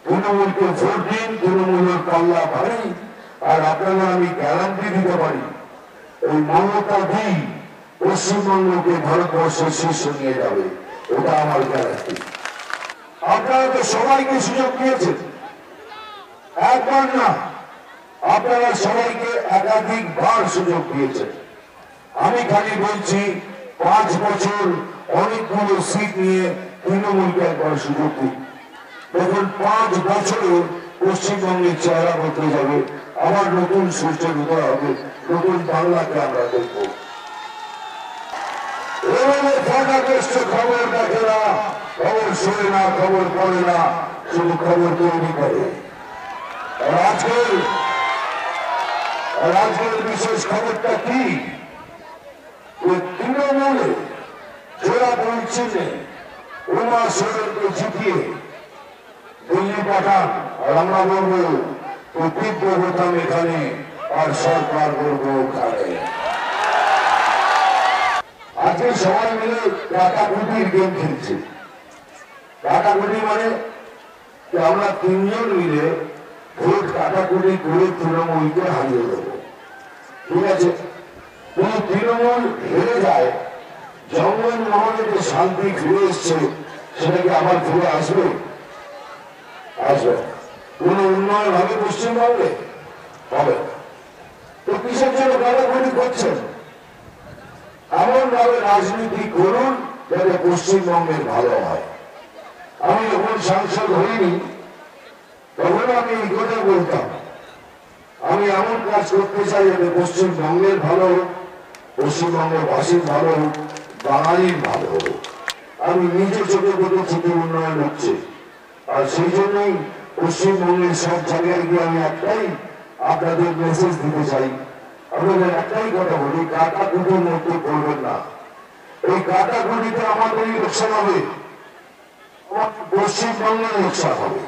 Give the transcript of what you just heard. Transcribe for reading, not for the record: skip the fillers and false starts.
তৃণমূলকে ভোট দিন, তৃণমূলের পাল্লা ভারী। আর আপনারা আমি গ্যারান্টি দিতে পারি, এই মমতা দি পশ্চিমবঙ্গকে ভারতবর্ষের শীর্ষে নিয়ে যাবে, এটা আমার গ্যারান্টি। আপনারা তো সবাইকে সুযোগ দিয়েছেন, একবার না, আপনারা সবাইকে একাধিকবার সুযোগ দিয়েছেন। আমি খালি বলছি 5 বছর অনেকগুলো সিট নিয়ে তৃণমূলকে একবার সুযোগ দিন। তখন 5 বছরে পশ্চিমবঙ্গের চেহারা বদলে যাবে, আবার নতুন সূর্যের উদয় হবে, নতুন বাংলাকে আমরা দেখব। ফাটাগ্রস্ত খবর দেখে না, খবর শোনে না, খবর পড়ে না, শুধু খবর তৈরি করে। আজকের বিশেষ খবরটা কি? তৃণমূলে জোড়া বলছে উমা সোরেনকে জিতিয়ে দিল্লি পাঠান, আর আমরা বলবো তীব্র বোতাম এখানে, আর সরকার বলবো ওখানে। আজকে সবাই মিলে কাটাকুটির গেম খেলছে। কাটাকুটি মানে আমরা 3 জন মিলে ভোট কাটাকুটি করে তৃণমূলকে হারিয়ে দেবো, ঠিক আছে? যদি তৃণমূল হেরে যায়, জঙ্গল মহলে যে শান্তি ফিরে এসছে সেটাকে আবার ফিরে আসবে? আসবে। কোন উন্নয়ন হবে পশ্চিমবঙ্গে? হবে। তো কিসের জন্য কাটাকুটি করছেন? এমন ভাবে রাজনীতি করুন যাতে পশ্চিমবঙ্গের ভালো হয়। আমি যখন সাংসদ হইনি তখন আমি এই কথা বলতাম, আমি এমন কাজ করতে চাই যাতে পশ্চিমবঙ্গের ভালো হোক, পশ্চিমবঙ্গের বাসীর ভালো হোক, বাঙালির ভালো হোক। আমি নিজে চোখে দেখেছি কি উন্নয়ন হচ্ছে, আর সেই জন্যই পশ্চিমবঙ্গের সব জায়গায় গিয়ে আমি একটাই আপনাদের মেসেজ দিতে চাই, আপনাদের একটাই কথা বলি, কাটাকুটির মধ্যে করবেন না। এই কাটাকুটিতে আমাদেরই লোকসান হবে, পশ্চিমবঙ্গের লোকসান হবে।